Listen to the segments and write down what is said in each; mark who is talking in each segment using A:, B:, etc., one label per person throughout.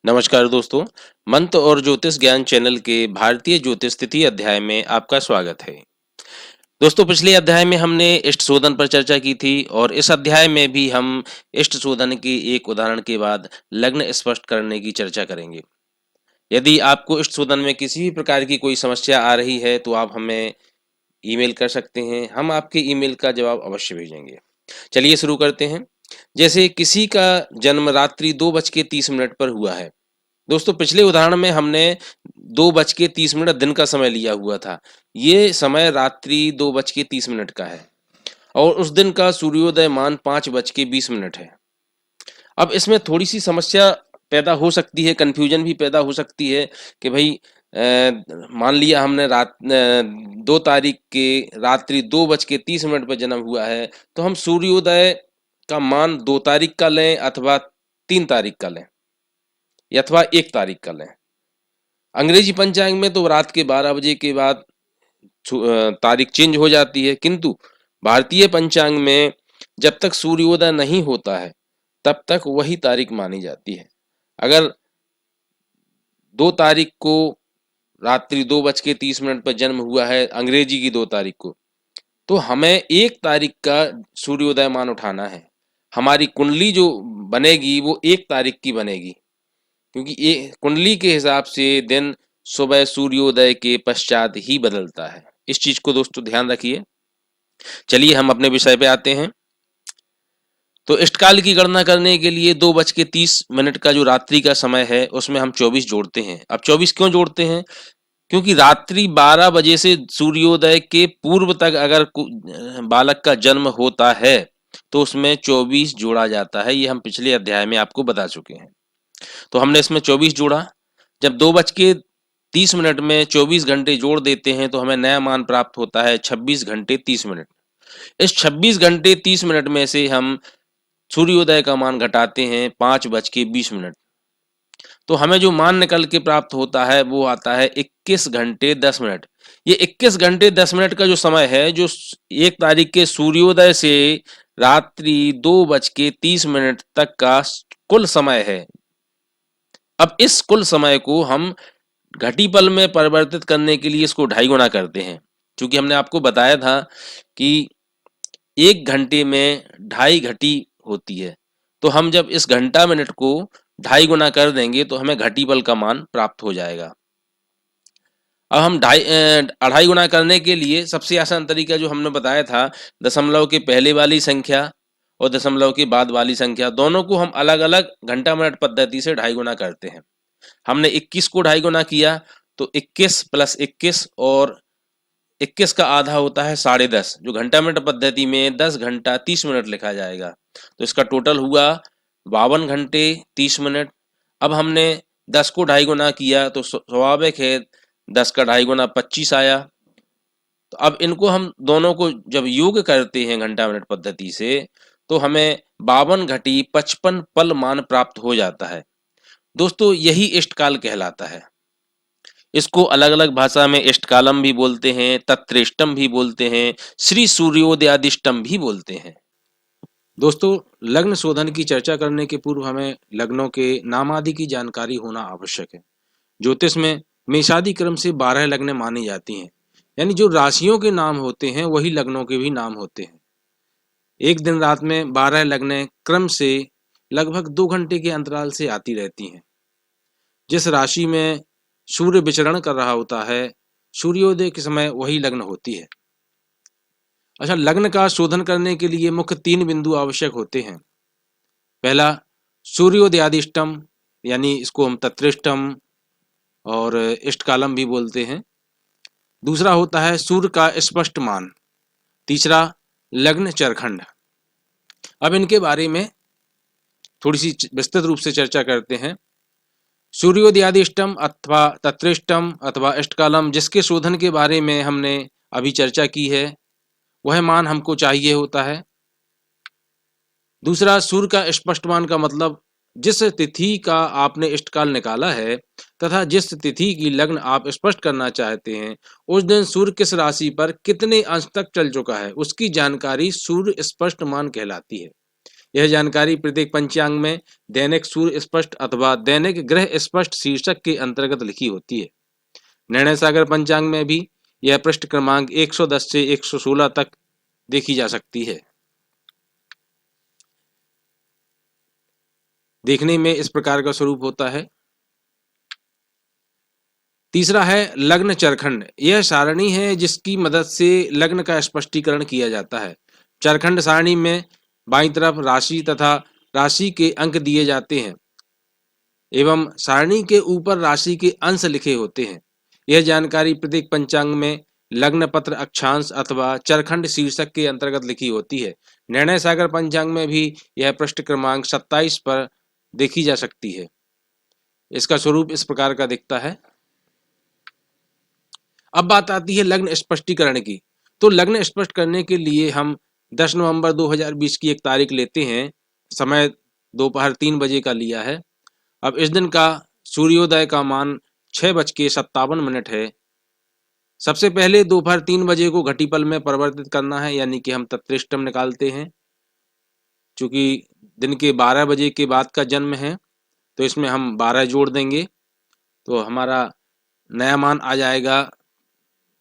A: नमस्कार दोस्तों, मंत्र और ज्योतिष ज्ञान चैनल के भारतीय ज्योतिष तिथि अध्याय में आपका स्वागत है। दोस्तों, पिछले अध्याय में हमने इष्ट शोधन पर चर्चा की थी और इस अध्याय में भी हम इष्ट शोधन के एक उदाहरण के बाद लग्न स्पष्ट करने की चर्चा करेंगे। यदि आपको इष्ट शोधन में किसी भी प्रकार की कोई समस्या आ रही है तो आप हमें ईमेल कर सकते हैं, हम आपके ईमेल का जवाब अवश्य भेजेंगे। चलिए शुरू करते हैं। जैसे किसी का जन्म रात्रि 2:30 पर हुआ है। दोस्तों, पिछले उदाहरण में हमने 2:30 दिन का समय लिया हुआ था। ये समय रात्रि 2:30 का है और उस दिन का सूर्योदय मान 5:20 है। अब इसमें थोड़ी सी समस्या पैदा हो सकती है, कंफ्यूजन भी पैदा हो सकती है कि भाई मान लिया हमने 2 तारीख के रात्रि 2:30 पर जन्म हुआ है, तो हम सूर्योदय का मान 2 तारीख का लें अथवा 3 तारीख का लें अथवा 1 तारीख का लें। अंग्रेजी पंचांग में तो रात के 12 बजे के बाद तारीख चेंज हो जाती है, किंतु भारतीय पंचांग में जब तक सूर्योदय नहीं होता है तब तक वही तारीख मानी जाती है। अगर 2 तारीख को रात्रि 2:30 पर जन्म हुआ है अंग्रेजी की 2 तारीख को, तो हमें 1 तारीख का सूर्योदय मान उठाना है। हमारी कुंडली जो बनेगी वो 1 तारीख की बनेगी, क्योंकि ये कुंडली के हिसाब से दिन सुबह सूर्योदय के पश्चात ही बदलता है। इस चीज को दोस्तों ध्यान रखिए। चलिए हम अपने विषय पे आते हैं। तो इष्टकाल की गणना करने के लिए 2:30 का जो रात्रि का समय है उसमें हम 24 जोड़ते हैं। अब 24 क्यों जोड़ते हैं? क्योंकि रात्रि 12 बजे से सूर्योदय के पूर्व तक अगर बालक का जन्म होता है तो उसमें 24 जोड़ा जाता है। ये हम पिछले अध्याय में आपको बता चुके हैं। तो हमने इसमें 24 जोड़ा। जब 2:30 में 24 घंटे जोड़ देते हैं तो हमें नया मान प्राप्त होता है 26 घंटे 30 मिनट। इस 26 घंटे 30 मिनट में से हम सूर्योदय का मान घटाते हैं 5:20। तो हमें जो मान निकल के प्राप्त होता है वो आता है 21 घंटे 10 मिनट। ये 21 घंटे 10 मिनट का जो समय है, जो 1 तारीख के सूर्योदय से रात्रि 2:30 तक का कुल समय है। अब इस कुल समय को हम घटीपल में परिवर्तित करने के लिए इसको 2.5 गुना करते हैं। क्योंकि हमने आपको बताया था कि 1 घंटे में 2.5 घटी होती है, तो हम जब इस घंटा मिनट को 2.5 गुना कर देंगे तो हमें घटीपल का मान प्राप्त हो जाएगा। अब हम 2.5 गुना करने के लिए सबसे आसान तरीका जो हमने बताया था, दशमलव के पहले वाली संख्या और दशमलव के बाद वाली संख्या दोनों को हम अलग अलग घंटा मिनट पद्धति से 2.5 गुना करते हैं। हमने 21 को 2.5 गुना किया तो 21 + 21 और 21 का आधा होता है 10.5, जो घंटा मिनट पद्धति में 10 घंटा 30 मिनट लिखा जाएगा। तो इसका टोटल हुआ 52 घंटे 30 मिनट। अब हमने 10 को 2.5 गुना किया तो स्वाभाविक है 10 का 2.5 गुना 25 आया। तो अब इनको हम दोनों को जब योग करते हैं घंटा मिनट पद्धति से तो हमें 52 घटी 55 पल मान प्राप्त हो जाता है। दोस्तों, यही इष्टकाल कहलाता है। इसको अलग अलग भाषा में इष्टकालम भी बोलते हैं, तत्रेष्टम भी बोलते हैं, श्री सूर्योदयादिष्टम भी बोलते हैं। दोस्तों, लग्न शोधन की चर्चा करने के पूर्व हमें लग्नों के नाम आदि की जानकारी होना आवश्यक है। ज्योतिष में मेषादि क्रम से 12 लग्नें मानी जाती हैं, यानी जो राशियों के नाम होते हैं वही लग्नों के भी नाम होते हैं। एक दिन रात में 12 लग्नें क्रम से लगभग 2 घंटे के अंतराल से आती रहती हैं। जिस राशि में सूर्य विचरण कर रहा होता है, सूर्योदय के समय वही लग्न होती है। अच्छा, लग्न का शोधन करने के लिए मुख्य 3 बिंदु आवश्यक होते हैं। पहला, सूर्योदयादिष्टम, यानी इसको हम तत्रेष्टम और इष्टकालम भी बोलते हैं। दूसरा होता है सूर्य का स्पष्ट मान। तीसरा, लग्न चरखंड। अब इनके बारे में थोड़ी सी विस्तृत रूप से चर्चा करते हैं। सूर्योदयादिष्टम अथवा तत्रेष्टम अथवा इष्टकालम, जिसके शोधन के बारे में हमने अभी चर्चा की है, वह मान हमको चाहिए होता है। दूसरा, सूर्य का स्पष्ट मान का मतलब जिस तिथि का आपने इष्टकाल निकाला है तथा जिस तिथि की लग्न आप स्पष्ट करना चाहते हैं, उस दिन सूर्य किस राशि पर कितने अंश तक चल चुका है, उसकी जानकारी सूर्य स्पष्ट मान कहलाती है। यह जानकारी प्रत्येक पंचांग में दैनिक सूर्य स्पष्ट अथवा दैनिक ग्रह स्पष्ट शीर्षक के अंतर्गत लिखी होती है। निर्णय सागर पंचांग में भी यह पृष्ठ क्रमांक 110 से 116 तक देखी जा सकती है। देखने में इस प्रकार का स्वरूप होता है। तीसरा है लग्न चरखंड। यह सारणी है जिसकी मदद से लग्न का स्पष्टीकरण किया जाता है। चरखंड सारणी में बाईं तरफ राशि तथा राशि के अंक दिए जाते हैं एवं सारणी के ऊपर राशि के अंश लिखे होते हैं। यह जानकारी प्रत्येक पंचांग में लग्न पत्र अक्षांश अथवा चरखंड शीर्षक के अंतर्गत लिखी होती है। निर्णय सागर पंचांग में भी यह पृष्ठ क्रमांक 27 पर देखी जा सकती है। इसका स्वरूप इस प्रकार का दिखता है। अब बात आती है लग्न स्पष्टीकरण की। तो लग्न स्पष्ट करने के लिए हम 10 नवंबर 2020 की एक तारीख लेते हैं। समय दोपहर 3 बजे का लिया है। अब इस दिन का सूर्योदय का मान 6:57 है। सबसे पहले दोपहर 3 बजे को घटीपल में परिवर्तित करना है, यानी कि हम तत्रेष्टम निकालते हैं। चूंकि दिन के 12 बजे के बाद का जन्म है तो इसमें हम 12 जोड़ देंगे तो हमारा नया मान आ जाएगा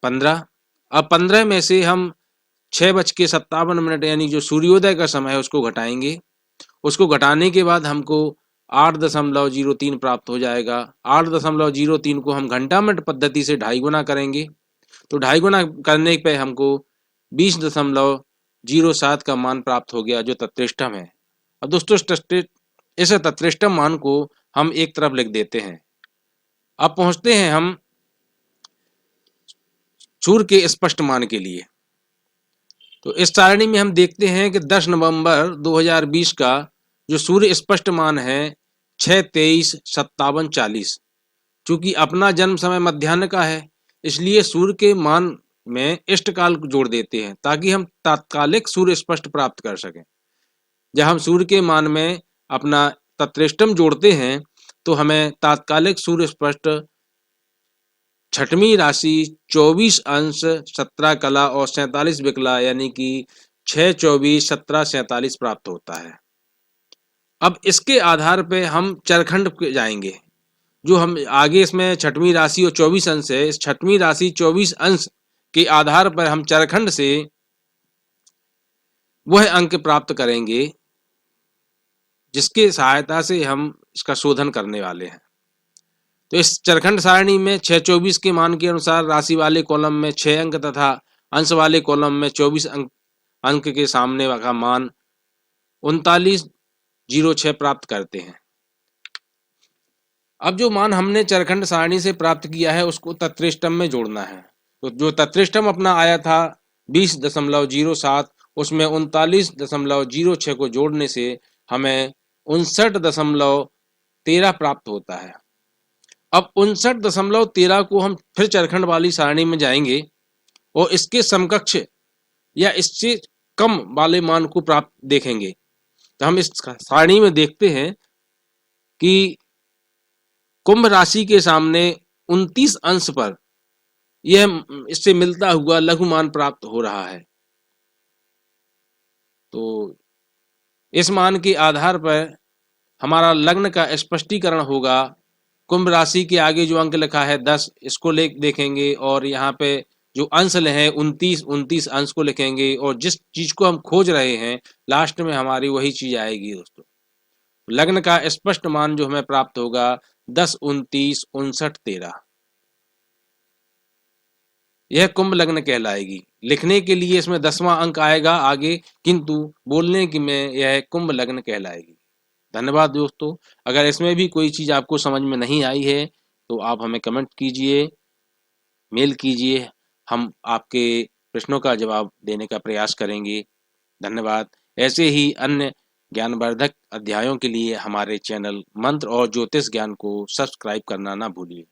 A: 15। अब 15 में से हम 6:57 यानी जो सूर्योदय का समय है उसको घटाएंगे। उसको घटाने के बाद हमको 8.03 प्राप्त हो जाएगा। 8.03 को हम घंटा मिनट पद्धति से 2.5 गुना करेंगे तो 2.5 गुना करने पे हमको 20.07 का मान प्राप्त हो गया जो तत्रेष्टम है। अब दोस्तों इस तत्रेष्टम मान को हम एक तरफ लिख देते हैं। अब पहुंचते हैं हम सूर्य के स्पष्ट मान के लिए। तो इस सारणी में हम देखते हैं कि 10 नवंबर 2020 का जो सूर्य स्पष्ट मान है 6:23:57:40। चूंकि अपना जन्म समय मध्याह्न का है इसलिए सूर्य के मान में इष्टकाल जोड़ देते हैं ताकि हम तात्कालिक सूर्य स्पष्ट प्राप्त कर सकें। जब हम सूर्य के मान में अपना तत्रेष्टम जोड़ते हैं तो हमें तात्कालिक सूर्य स्पष्ट छठवीं राशि 24 अंश 17 कला और 47 विकला यानी कि 6, 24, 17, 47 प्राप्त होता है। अब इसके आधार पे हम चरखंड पे जाएंगे। जो हम आगे इसमें छठवीं राशि और 24 अंश है, इस छठवीं राशि 24 अंश के आधार पर हम चरखंड से वह अंक प्राप्त करेंगे जिसके सहायता से हम इसका शोधन करने वाले हैं। तो इस चरखंड सारणी में 6:24 के मान के अनुसार राशि वाले कॉलम में 6 अंक तथा अंश वाले कॉलम में 24 अंक के सामने का मान 3906 प्राप्त करते हैं। अब जो मान हमने चरखंड सारणी से प्राप्त किया है उसको तत्रेष्टम में जोड़ना है। तो जो तत्रेष्टम अपना आया था 20.07 उसमें 39.06 को जोड़ने से हमें 59.13 प्राप्त होता है। अब 59.13 को हम फिर चरखंड वाली सारणी में जाएंगे और इसके समकक्ष या इससे कम वाले मान को प्राप्त देखेंगे। तो हम इस सारणी में देखते हैं कि कुंभ राशि के सामने 29 अंश पर यह इससे मिलता हुआ लघु मान प्राप्त हो रहा है। तो इस मान के आधार पर हमारा लग्न का स्पष्टीकरण होगा। कुंभ राशि के आगे जो अंक लिखा है 10 इसको देखेंगे और यहाँ पे जो अंश है 29 अंश को लिखेंगे और जिस चीज को हम खोज रहे हैं लास्ट में हमारी वही चीज आएगी। दोस्तों लग्न का स्पष्ट मान जो हमें प्राप्त होगा 10, 29, 59, 13 यह कुंभ लग्न कहलाएगी। लिखने के लिए इसमें 10वां अंक आएगा आगे, किंतु बोलने की में यह कुंभ लग्न कहलाएगी। धन्यवाद दोस्तों। अगर इसमें भी कोई चीज़ आपको समझ में नहीं आई है तो आप हमें कमेंट कीजिए, मेल कीजिए, हम आपके प्रश्नों का जवाब देने का प्रयास करेंगे। धन्यवाद। ऐसे ही अन्य ज्ञानवर्धक अध्यायों के लिए हमारे चैनल मंत्र और ज्योतिष ज्ञान को सब्सक्राइब करना ना भूलिए।